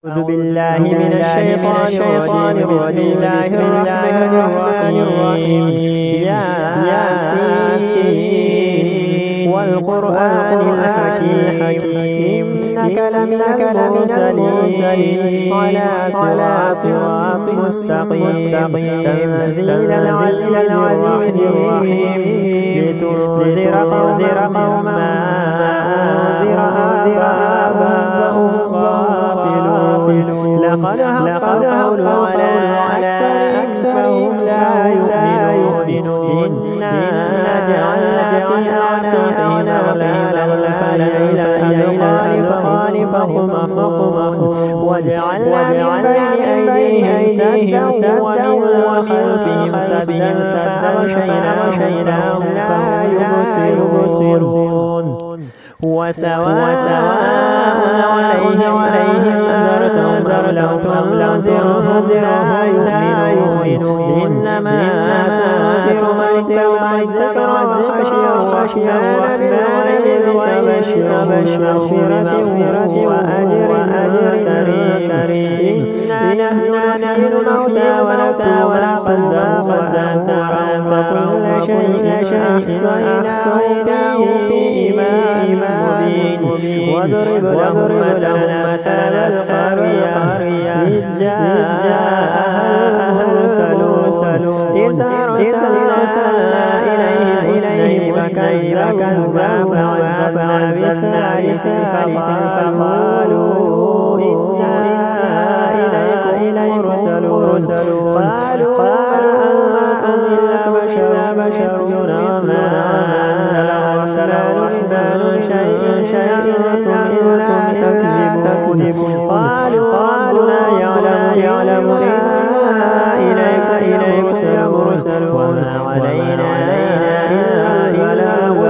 أعوذ بالله من الشيطان الرجيم. بسم الله الرحمن الرحيم. ياسين والقرآن الحكيم إنك لمن المرسلين على صراط مستقيم تنزيل العزيز الرحيم لتنذر قوما أنذر آباءهم لقد حق القول على أكثرهم لا يؤمنون إنا جعلنا في أعناقهم أغلالا فخلفهم وجعلنا من بين أيديهم سدا ومن خلفهم سدا فأغشيناهم فلا يبصرون وسواء عليهم أنذرتهم لم تنذرهم لا يؤمنون إنما تنذر من ذكر وخشي بالغيب وبشر مغفرة وأجر كريم إنا نحن نحيي الموتى ونقدم فكل شيء أحصيناه في إمام مبين واضرب لهم مثلا القرية إذ جاءها المرسلون إذ أرسلنا إليهم فكذبوا فعززنا بثالث فقالوا إنا إليكم مرسلون قالوا أنتم إلا بشر وما قالوا يعلم إليك مرسل وما علينا إلا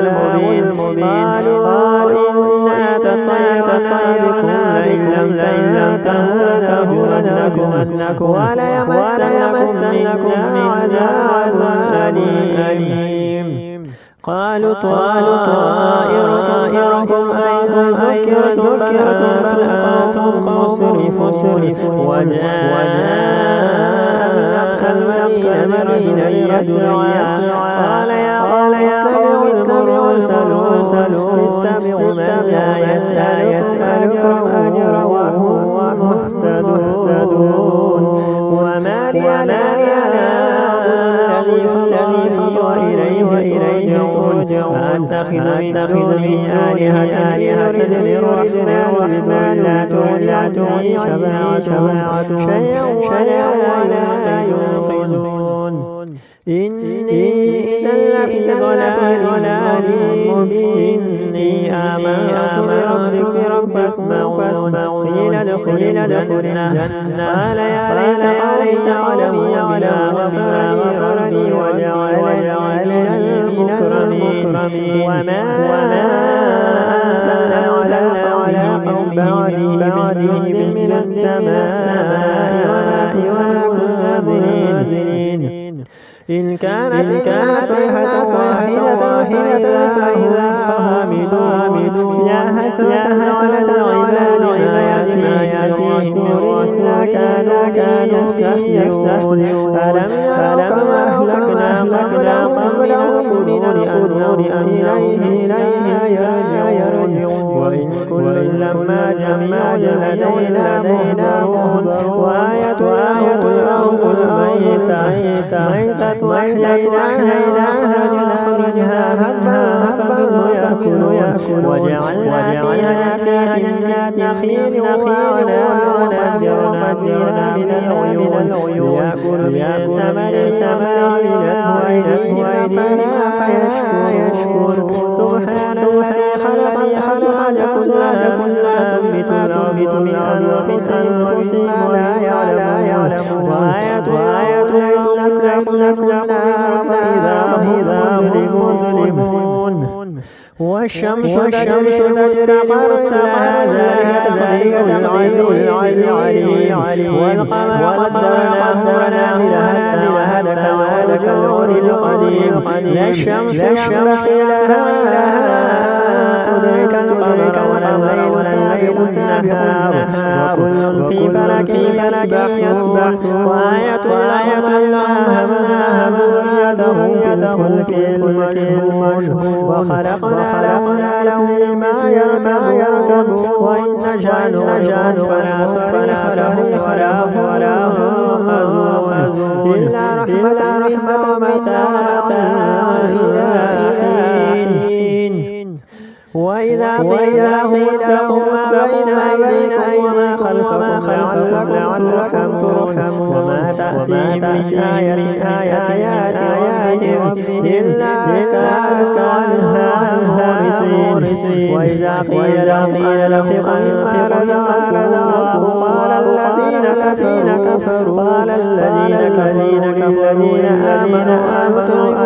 المبين قالوا إنا تطيركم لئن لم تنتهوا لنرجمنكم وليمسنكم منا عذاب أليم قالوا طائركم أيضا ذكرتم بل أنتم مسرفون وجاء المدينة يسعى قال يا قوم اتبعوا من لا يسألكم أجرا وهم مهتدون وما لي الذي وإليه ترجعون أتخذ من دونه آلهة الرحمن لا تغني شفاعة شيئا ولا ينقذون إني إذا لفي ضلال مبين إني آمنت بربكم فاسمعون قيل ادخل الجنة قال يا ليت قلبي على ربي وجعلني من المكرمين وما أنزلنا على قوم بعده من السماء وما كنا منزلين إن كانت صيحة واحدة فإذا حامدون يا حسرة على العباد ما يأتيهم رسل كان يستهزئون ألم أهلكنا قبلهم من القرون أن إليها يرجعون وإن كل لما جميع لدينا مهدرون وآية الأرض الميتة وأحييناها لنخرجها هبا يأكل وجعلنا فيها جنات نخيل وأعناب وفجرنا من العيون ليأكلوا من ثمره أيديهم فيشكر سبحان الذي خلق لكل تنبت الأرض من أنفسهم لا يعلمون وآية نسلك فإذا هم مظلمون والشمس تجري مستقر لها ذلك تقدير العليم والقمر قدرناه منازل هدك والجوهر القديم لا الشمس ينبغي لها أدرك القمر الليل سابق النهار وكل في فلك يسبحون وآية لهم همنا ذريتهم المكنون وخلقنا لهم ما يركب وإن نشأ فلا صريخ لهم ولا هم إلا رحمة متاعا وإذا قيل لهم ما بين أيديكم وما خلفكم لعلكم ترحمون وما تأتيهم من آيات ربهم إلا كانوا عنها معرضين وإذا قيل لهم أنفقوا مما رزقكم الله قال الذين كفروا للذين آمنوا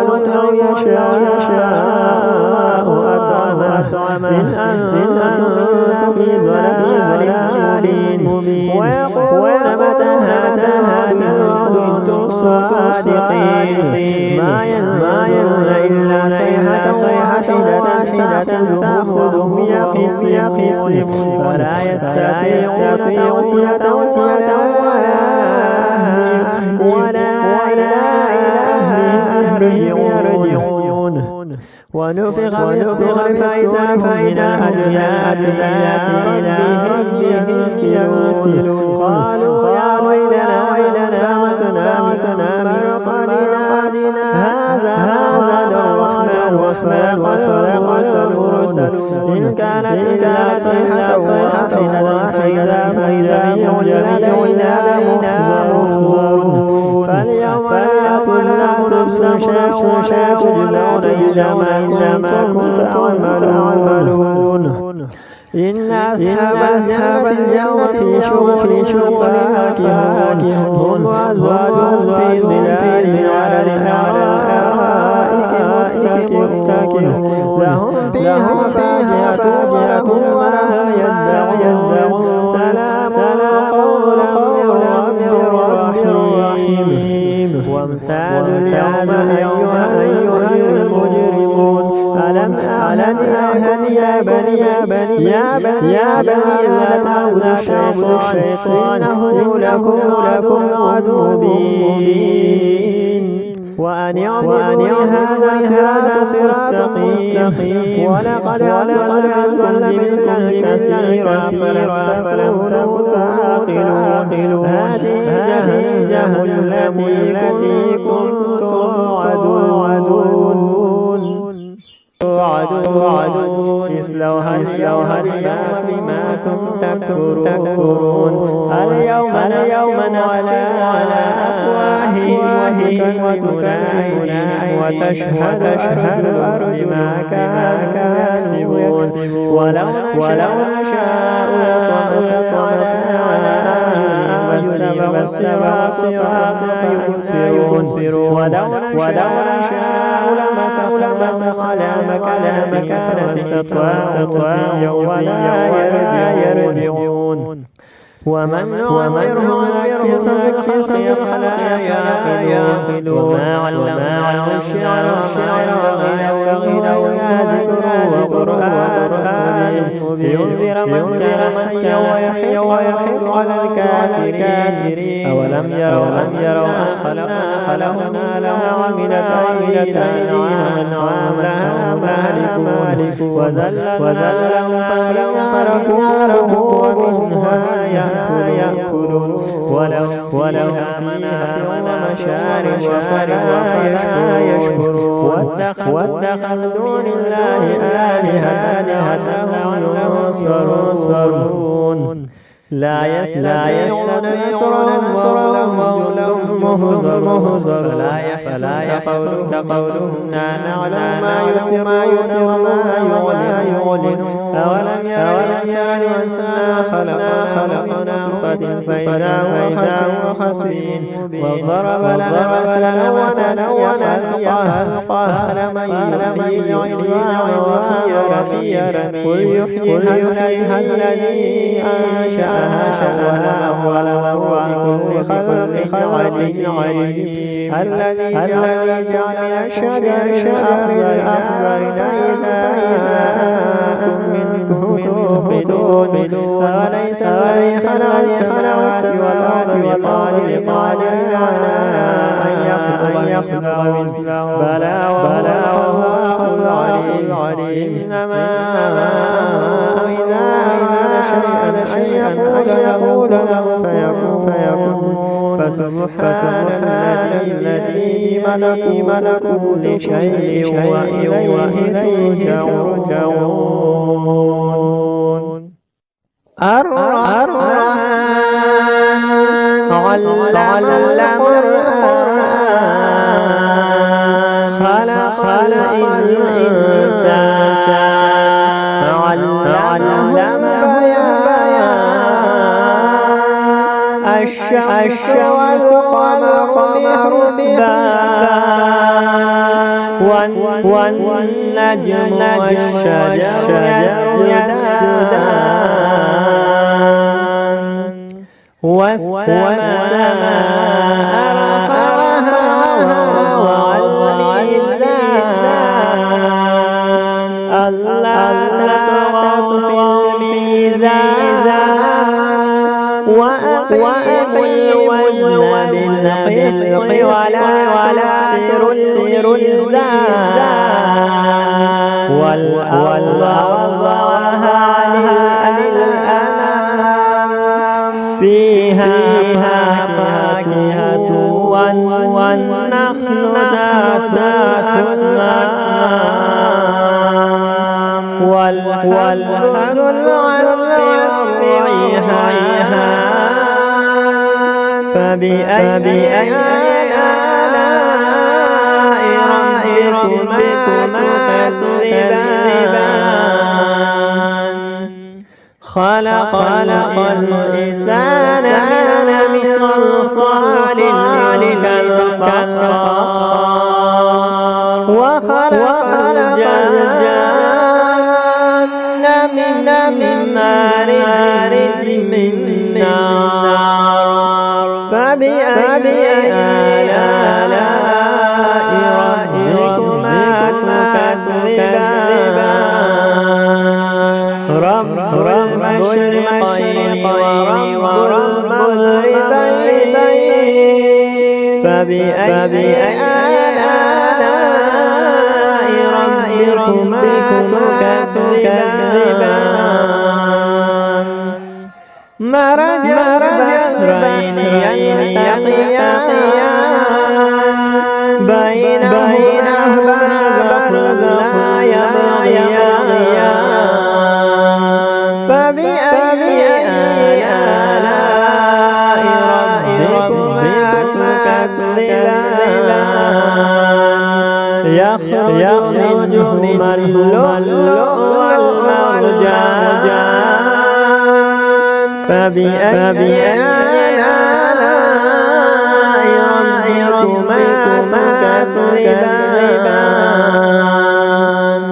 أطعموا يشاء إن أنتم في ضلال مبين ويقولون متى هذا الوعد إن كنتم صادقين ما يرون إلا صيحة واحدة تأخذهم يقظون ولا يستطيعون توصية ولا إلى أهلهم يرجعون ونفخ بالصور فإذا هم أجناس إلى ربهم ينسلون قالوا يا ويلنا مسنا برقدنا هذا الرحمن وصدق الرسل إن كانت إلا صيحة واحدة فإذا يرجعنا منظرون فاليوم لا كل نفس شيء تجزون إلا ما كنتم تعملون إن أصحاب الجنة في شغل فاكهون هم وأزواجهم في ظلال على الأرائك متكئون لهم فيها فاكهة ولها يدعون سلام قولا من رحيم وامتازوا اليوم أيها المجرمون ألم أعلن يا بني آدم ألا تعبدوا الشيطان إنه لكم عدو مبين وأن اعبدوا هذا صراط مستقيم ولقد أضل منكم كثيرا فلم تعقلون هذه جهنم التي كنتم توعدون اصلوها اليوم بما كنتم تكفرون اليوم نختم على أفواههم وتكلمنا وتشهد أرجلهم بما كانوا يكسبون ولو نشاء لطمسنا على أعينهم فاستبصروا يبصرون ولو نشاء لمسخ على مكانك فاستطاعوا ولا يرجعون ومن نعمره ننكسه في الخلق يعقلون وما علمناه الشعر وغنوا وقرآن لينذر من كان حيا ويحق على الكافرين أولم يروا أن خلقنا لها عملت أيدينا أنعام لها مالك وذلهم فلم ومنها يأكلون ولو منافع ومشارب فلا يشكرون واتخذوا دون الله آلهة لعلهم ينصرون لا يستطيعون نصرهم وهم مهزر فلا يحزنك قولهم نعلم ما يسر وما يعلن أولم يروا الإنسان خلقنا فإذا هو خصيم وضرب لنا مثلا ونسي خلقه من يحيي العظام وهي رميم قل يحييها الذي أنشأها أول مرة بكل العليم الذي جعل الشجر الأخضر فإذا منه توقدون أوليس الذي خلق السماوات والأرض بقادر على أن يخلق مثله بلى وهو العليم إنما إذا أراد شيئا أن يقول له فيكون فسبحان الذي ملك كل شيء وإليه ترجعون الرحمن علم القرآن خلق الإنسان علم بيان الشمس والقمر بحسبان والنجم والشجر يسجدان والسماء رفعها ووضع الميزان ألا تطغوا في الميزان وأقيموا الوزن بالقسط ولا تخسروا الميزان والأرض وضعها للأنام فيها فاكهة والنخل ذات الأكمام والحب والريحان فبأي آلاء ربكما تكذبان خلق الإنسان من صلصال كالفخار وخلق الجن من مارج من نار فبأي آلاء ربكما تكذبان رب المشرقين ورب المغربين فبأي آلاء ربكما تكذبان مرج البحرين يلتقيان بينهما برزخ لا يبغيان فبأي آلاء ربكما تكذبان يخرج منهما اللؤلؤ والمرجان فبأي آلاء ربكما تكذبان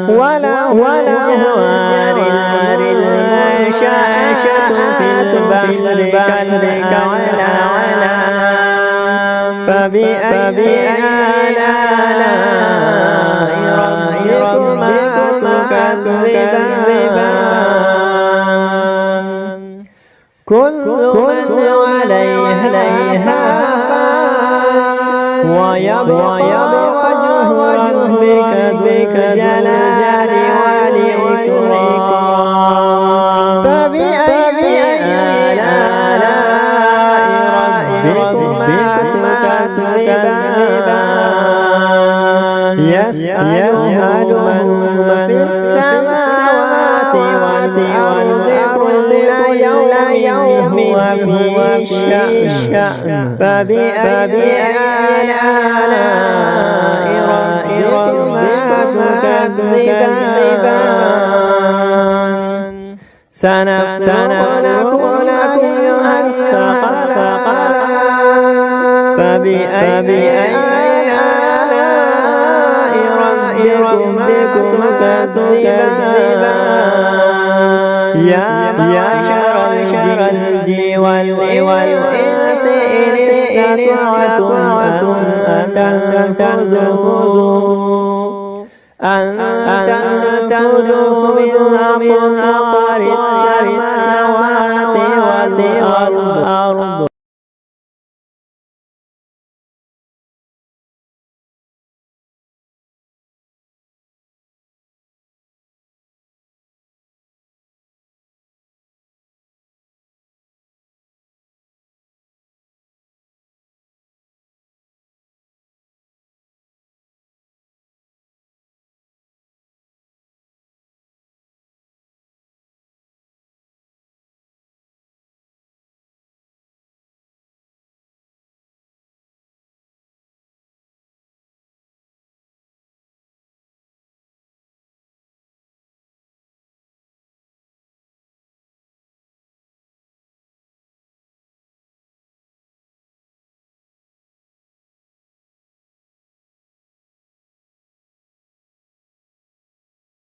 وله الجوار المنشآت في البحر كالأعلام فبأي آلاء ربكما تكذبان كل من عليها ويبقى وجه ربك الجلال والإكرام فبأي آلاء ربكما تكذبان يسأل من في السماوات والأرض كل يوم هو في شأن فبأي آلاء ربكما تكذبان سنفرغ لكم أيها الثقلان فبأي آلاء ربكما تكذبان يا معشر الجن والإنس إن استطعتم أن تنفذوا من أقطار السماوات والأرض